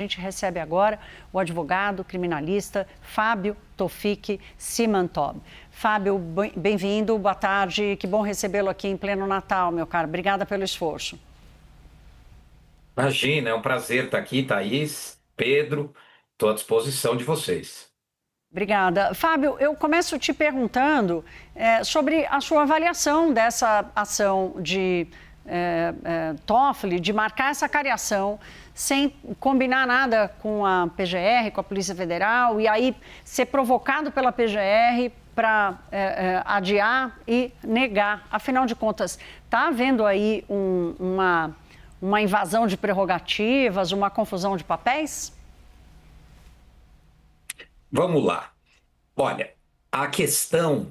A gente recebe agora o advogado criminalista Fábio Tofik Simantob. Fábio, bem-vindo, boa tarde, que bom recebê-lo aqui em pleno Natal, meu caro. Obrigada pelo esforço. Imagina, é um prazer estar aqui, Thaís, Pedro, estou à disposição de vocês. Obrigada. Fábio, eu começo te perguntando sobre a sua avaliação dessa ação de Toffoli, de marcar essa cariação sem combinar nada com a PGR, com a Polícia Federal, e aí ser provocado pela PGR para adiar e negar. Afinal de contas, está havendo aí uma invasão de prerrogativas, uma confusão de papéis? Vamos lá. Olha, a questão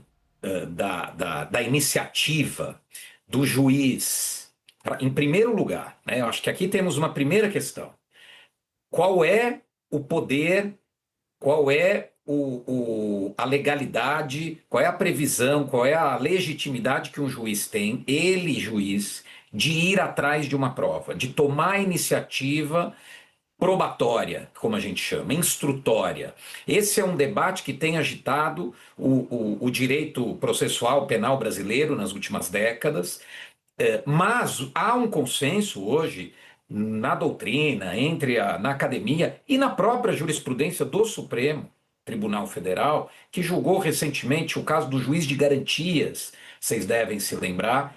da iniciativa do juiz, em primeiro lugar, né, eu acho que aqui temos uma primeira questão. Qual é o poder, qual é a legalidade, qual é a previsão, qual é a legitimidade que um juiz tem, ele, juiz, de ir atrás de uma prova, de tomar a iniciativa probatória, como a gente chama, instrutória. Esse é um debate que tem agitado o direito processual penal brasileiro nas últimas décadas, mas há um consenso hoje na doutrina, na academia e na própria jurisprudência do Supremo Tribunal Federal, que julgou recentemente o caso do juiz de garantias, vocês devem se lembrar,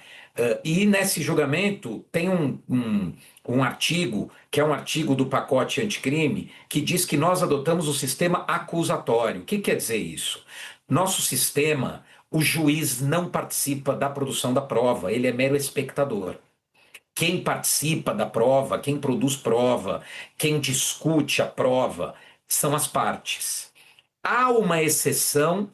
e nesse julgamento tem um artigo, que é um artigo do pacote anticrime, que diz que nós adotamos o sistema acusatório. O que quer dizer isso? Nosso sistema, o juiz não participa da produção da prova, ele é mero espectador. Quem participa da prova, quem produz prova, quem discute a prova, são as partes. Há uma exceção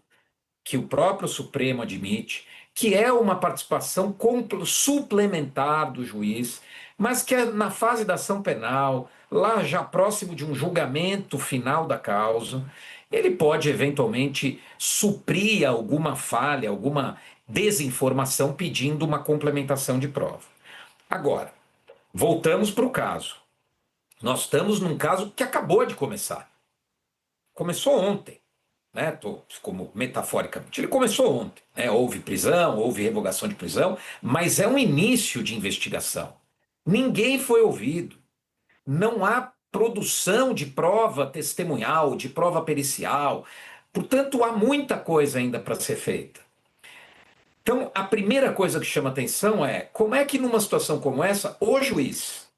que o próprio Supremo admite, que é uma participação suplementar do juiz, mas que é na fase da ação penal, lá já próximo de um julgamento final da causa, ele pode eventualmente suprir alguma falha, alguma desinformação pedindo uma complementação de prova. Agora, voltamos para o caso. Nós estamos num caso que acabou de começar. Começou ontem. Como metaforicamente, ele começou ontem, né? Houve prisão, houve revogação de prisão, mas é um início de investigação. Ninguém foi ouvido, não há produção de prova testemunhal, de prova pericial, portanto há muita coisa ainda para ser feita. Então a primeira coisa que chama atenção é como é que numa situação como essa, o juiz,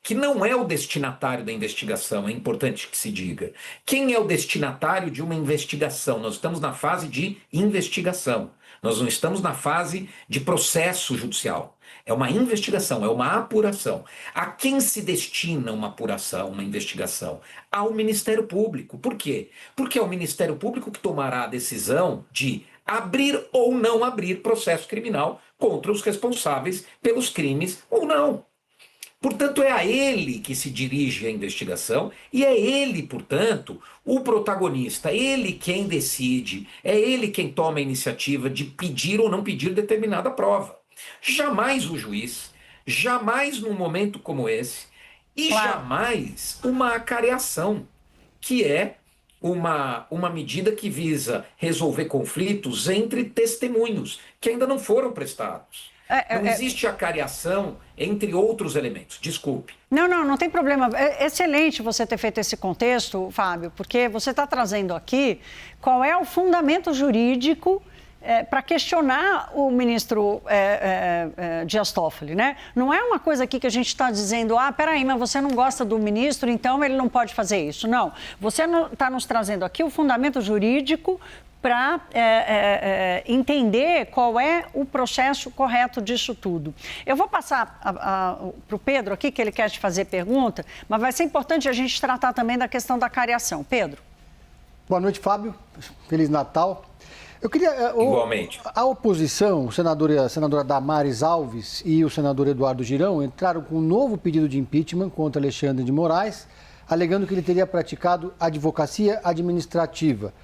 que não é o destinatário da investigação, é importante que se diga. Quem é o destinatário de uma investigação? Nós estamos na fase de investigação. Nós não estamos na fase de processo judicial. É uma investigação, é uma apuração. A quem se destina uma apuração, uma investigação? Ao Ministério Público. Por quê? Porque é o Ministério Público que tomará a decisão de abrir ou não abrir processo criminal contra os responsáveis pelos crimes ou não. Portanto, é a ele que se dirige a investigação e é ele, portanto, o protagonista, ele quem decide, é ele quem toma a iniciativa de pedir ou não pedir determinada prova. Jamais o juiz, jamais num momento como esse, e jamais uma acareação, que é uma medida que visa resolver conflitos entre testemunhos que ainda não foram prestados. Não existe acareação entre outros elementos. Desculpe. Não tem problema. É excelente você ter feito esse contexto, Fábio, porque você está trazendo aqui qual é o fundamento jurídico para questionar o ministro Dias Toffoli, né? Não é uma coisa aqui que a gente está dizendo, peraí, mas você não gosta do ministro, então ele não pode fazer isso. Não, você está nos trazendo aqui o fundamento jurídico para entender qual é o processo correto disso tudo. Eu vou passar para o Pedro aqui, que ele quer te fazer pergunta, mas vai ser importante a gente tratar também da questão da cariação. Pedro. Boa noite, Fábio. Feliz Natal. Eu queria... Igualmente. A oposição, a senadora Damares Alves e o senador Eduardo Girão entraram com um novo pedido de impeachment contra Alexandre de Moraes, alegando que ele teria praticado advocacia administrativa.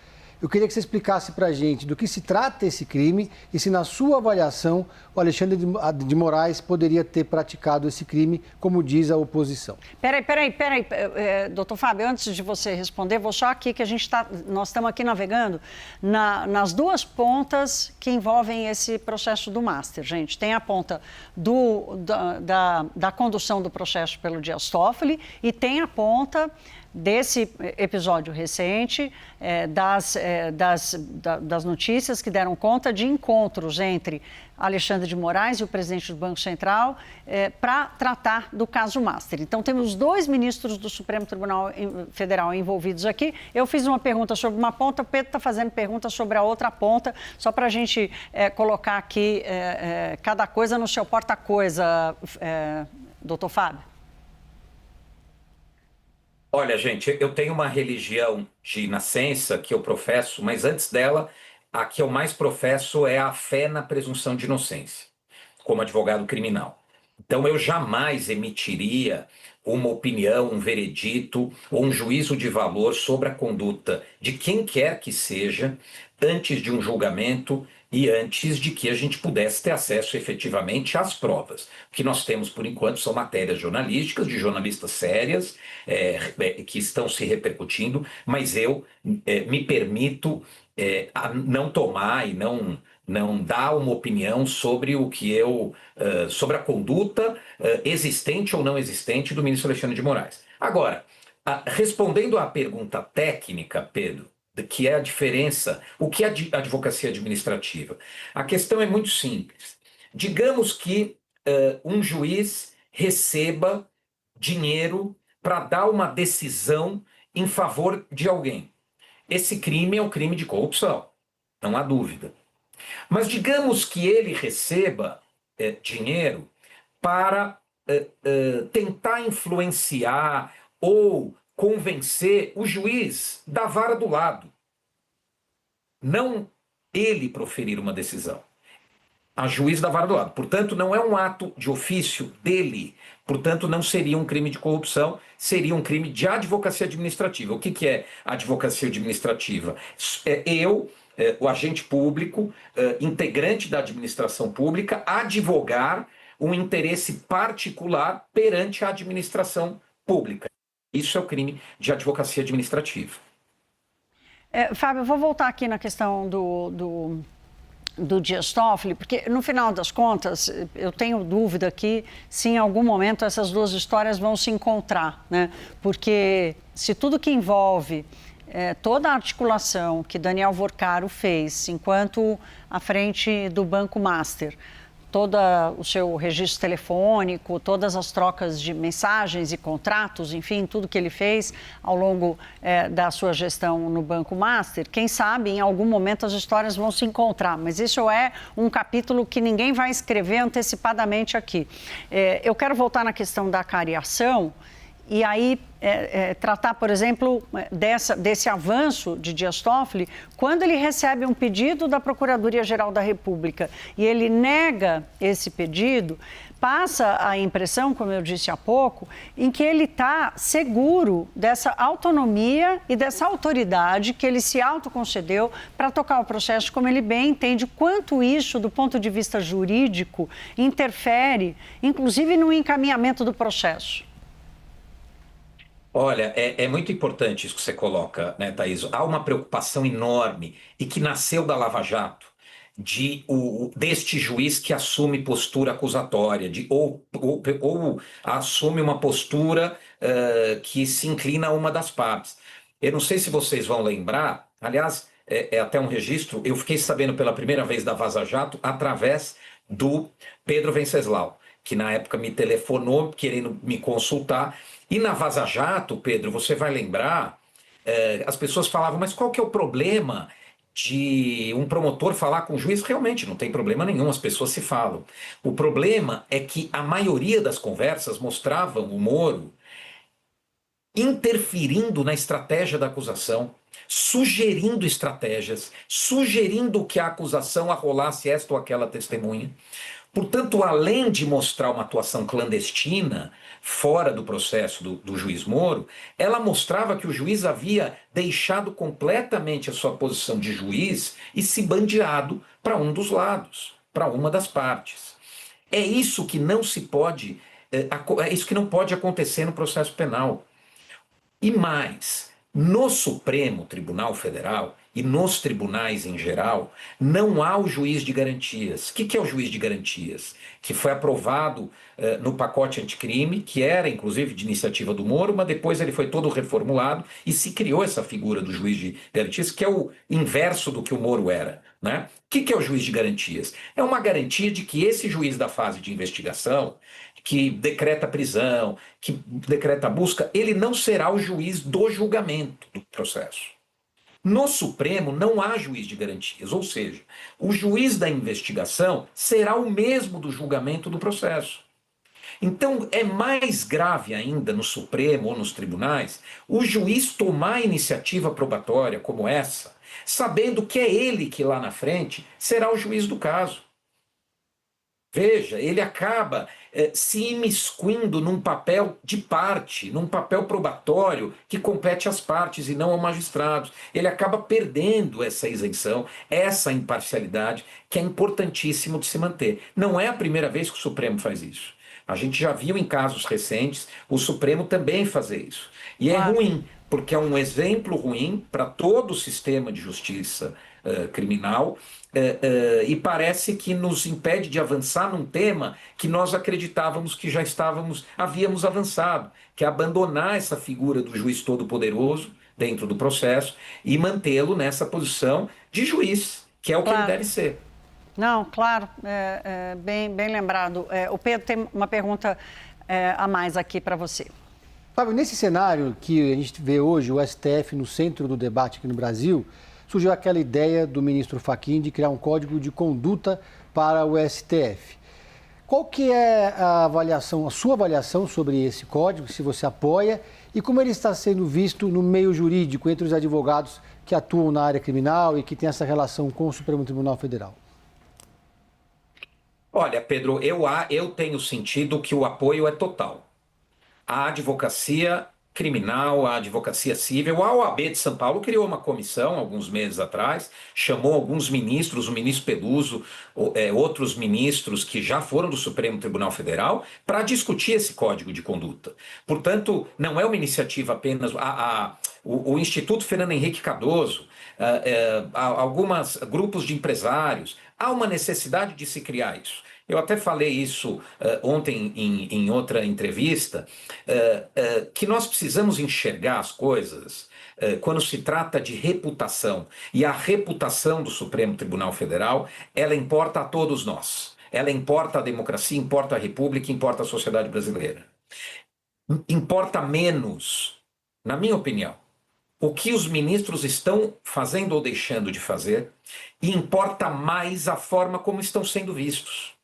Eu queria que você explicasse para a gente do que se trata esse crime e se, na sua avaliação, o Alexandre de Moraes poderia ter praticado esse crime, como diz a oposição. Peraí, doutor Fábio, antes de você responder, vou só aqui que nós estamos aqui navegando nas duas pontas que envolvem esse processo do Master, gente. Tem a ponta da condução do processo pelo Dias Toffoli e tem a ponta desse episódio recente, das notícias que deram conta de encontros entre Alexandre de Moraes e o presidente do Banco Central para tratar do caso Master. Então, temos 2 ministros do Supremo Tribunal Federal envolvidos aqui. Eu fiz uma pergunta sobre uma ponta, o Pedro está fazendo pergunta sobre a outra ponta, só para a gente colocar aqui cada coisa no seu porta-coisa, doutor Fábio. Olha, gente, eu tenho uma religião de nascença que eu professo, mas antes dela, a que eu mais professo é a fé na presunção de inocência, como advogado criminal. Então, eu jamais emitiria uma opinião, um veredito ou um juízo de valor sobre a conduta de quem quer que seja antes de um julgamento e antes de que a gente pudesse ter acesso efetivamente às provas. O que nós temos, por enquanto, são matérias jornalísticas, de jornalistas sérias, que estão se repercutindo, mas eu me permito não tomar e não dar uma opinião sobre sobre a conduta existente ou não existente do ministro Alexandre de Moraes. Agora, respondendo à pergunta técnica, Pedro, que é a diferença, o que é advocacia administrativa? A questão é muito simples. Digamos que um juiz receba dinheiro para dar uma decisão em favor de alguém. Esse crime é um crime de corrupção, não há dúvida. Mas digamos que ele receba dinheiro para tentar influenciar ou convencer o juiz da vara do lado. Não ele proferir uma decisão. A juiz da vara do lado. Portanto, não é um ato de ofício dele. Portanto, não seria um crime de corrupção, seria um crime de advocacia administrativa. O que é advocacia administrativa? O agente público, integrante da administração pública, advogar um interesse particular perante a administração pública. Isso é o crime de advocacia administrativa. Fábio, eu vou voltar aqui na questão do Dias Toffoli, porque no final das contas eu tenho dúvida aqui se em algum momento essas duas histórias vão se encontrar, né? Porque se tudo que envolve toda a articulação que Daniel Vorcaro fez enquanto à frente do Banco Master, todo o seu registro telefônico, todas as trocas de mensagens e contratos, enfim, tudo que ele fez ao longo da sua gestão no Banco Master, quem sabe em algum momento as histórias vão se encontrar, mas isso é um capítulo que ninguém vai escrever antecipadamente aqui. Eu quero voltar na questão da cariação e aí tratar, por exemplo, desse avanço de Dias Toffoli, quando ele recebe um pedido da Procuradoria-Geral da República e ele nega esse pedido, passa a impressão, como eu disse há pouco, em que ele está seguro dessa autonomia e dessa autoridade que ele se autoconcedeu para tocar o processo como ele bem entende, quanto isso, do ponto de vista jurídico, interfere, inclusive no encaminhamento do processo. Olha, é muito importante isso que você coloca, né, Thaís? Há uma preocupação enorme e que nasceu da Lava Jato, deste juiz que assume postura acusatória, ou assume uma postura que se inclina a uma das partes. Eu não sei se vocês vão lembrar, aliás, é até um registro, eu fiquei sabendo pela primeira vez da Vaza Jato através do Pedro Venceslau, que na época me telefonou querendo me consultar. E na Vaza Jato, Pedro, você vai lembrar, as pessoas falavam, mas qual que é o problema de um promotor falar com o juiz? Realmente, não tem problema nenhum, as pessoas se falam. O problema é que a maioria das conversas mostravam o Moro interferindo na estratégia da acusação, sugerindo estratégias, sugerindo que a acusação arrolasse esta ou aquela testemunha. Portanto, além de mostrar uma atuação clandestina, fora do processo do juiz Moro, ela mostrava que o juiz havia deixado completamente a sua posição de juiz e se bandeado para um dos lados, para uma das partes. É isso que não se pode, é isso que não pode acontecer no processo penal. E mais, no Supremo Tribunal Federal e nos tribunais em geral, não há o juiz de garantias. O que é o juiz de garantias? Que foi aprovado no pacote anticrime, que era inclusive de iniciativa do Moro, mas depois ele foi todo reformulado e se criou essa figura do juiz de garantias, que é o inverso do que o Moro era, né? O que é o juiz de garantias? É uma garantia de que esse juiz da fase de investigação, que decreta prisão, que decreta busca, ele não será o juiz do julgamento do processo. No Supremo não há juiz de garantias, ou seja, o juiz da investigação será o mesmo do julgamento do processo. Então é mais grave ainda no Supremo ou nos tribunais o juiz tomar iniciativa probatória como essa, sabendo que é ele que lá na frente será o juiz do caso. Veja, ele acaba se imiscuindo num papel de parte, num papel probatório que compete às partes e não aos magistrados. Ele acaba perdendo essa isenção, essa imparcialidade, que é importantíssimo de se manter. Não é a primeira vez que o Supremo faz isso. A gente já viu em casos recentes o Supremo também fazer isso. E é ruim, porque é um exemplo ruim para todo o sistema de justiça criminal, e parece que nos impede de avançar num tema que nós acreditávamos que já havíamos avançado, que é abandonar essa figura do juiz todo-poderoso dentro do processo e mantê-lo nessa posição de juiz, que é o que ele deve ser. Não, claro, bem lembrado. O Pedro tem uma pergunta a mais aqui para você. Fábio, nesse cenário que a gente vê hoje, o STF no centro do debate aqui no Brasil, surgiu aquela ideia do ministro Fachin de criar um código de conduta para o STF. Qual que é a sua avaliação sobre esse código, se você apoia, e como ele está sendo visto no meio jurídico, entre os advogados que atuam na área criminal e que têm essa relação com o Supremo Tribunal Federal? Olha, Pedro, eu tenho sentido que o apoio é total. A advocacia criminal, a advocacia civil, a OAB de São Paulo criou uma comissão alguns meses atrás, chamou alguns ministros, o ministro Peluso, outros ministros que já foram do Supremo Tribunal Federal, para discutir esse código de conduta. Portanto, não é uma iniciativa apenas... O Instituto Fernando Henrique Cardoso, alguns grupos de empresários, há uma necessidade de se criar isso. Eu até falei isso ontem em outra entrevista, que nós precisamos enxergar as coisas quando se trata de reputação. E a reputação do Supremo Tribunal Federal, ela importa a todos nós. Ela importa a democracia, importa a república, importa a sociedade brasileira. Importa menos, na minha opinião, o que os ministros estão fazendo ou deixando de fazer, e importa mais a forma como estão sendo vistos.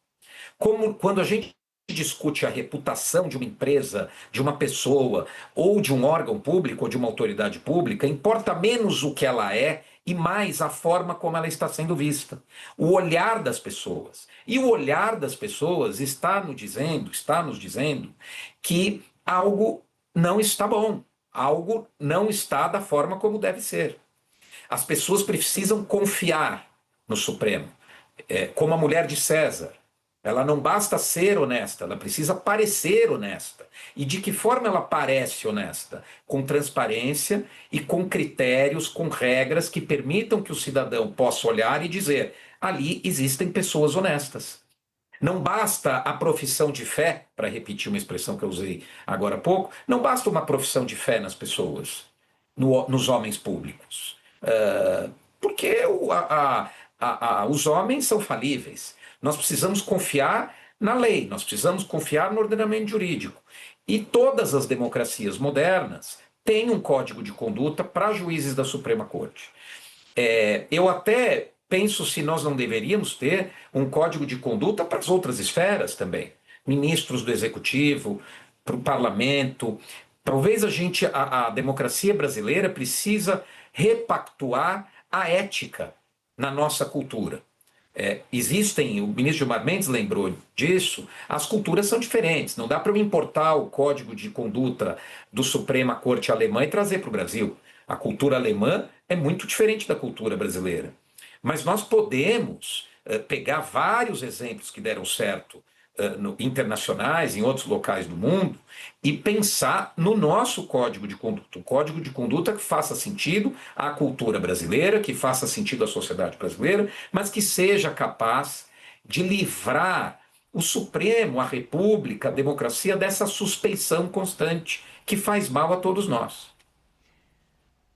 Quando a gente discute a reputação de uma empresa, de uma pessoa, ou de um órgão público, ou de uma autoridade pública, importa menos o que ela é e mais a forma como ela está sendo vista. O olhar das pessoas. E o olhar das pessoas está nos dizendo que algo não está bom, algo não está da forma como deve ser. As pessoas precisam confiar no Supremo, como a mulher de César. Ela não basta ser honesta, ela precisa parecer honesta. E de que forma ela parece honesta? Com transparência e com critérios, com regras que permitam que o cidadão possa olhar e dizer: ali existem pessoas honestas. Não basta a profissão de fé, para repetir uma expressão que eu usei agora há pouco, não basta uma profissão de fé nas pessoas, nos homens públicos. Porque os homens são falíveis. Nós precisamos confiar na lei, nós precisamos confiar no ordenamento jurídico. E todas as democracias modernas têm um código de conduta para juízes da Suprema Corte. Eu até penso se nós não deveríamos ter um código de conduta para as outras esferas também. Ministros do Executivo, para o Parlamento. Talvez a democracia brasileira precisa repactuar a ética na nossa cultura. existem, o ministro Gilmar Mendes lembrou disso, as culturas são diferentes. Não dá para eu importar o código de conduta do Suprema Corte alemã e trazer para o Brasil. A cultura alemã é muito diferente da cultura brasileira. Mas nós podemos pegar vários exemplos que deram certo internacionais, em outros locais do mundo, e pensar no nosso código de conduta. Um código de conduta que faça sentido à cultura brasileira, que faça sentido à sociedade brasileira, mas que seja capaz de livrar o Supremo, a República, a democracia dessa suspeição constante que faz mal a todos nós.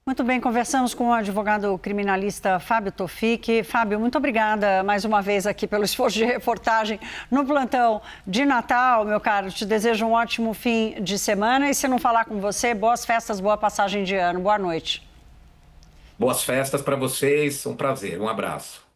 Muito bem, conversamos com o advogado criminalista Fábio Tofik. Fábio, muito obrigada mais uma vez aqui pelo esforço de reportagem no plantão de Natal, meu caro. Te desejo um ótimo fim de semana e, se não falar com você, boas festas, boa passagem de ano. Boa noite. Boas festas para vocês, um prazer, um abraço.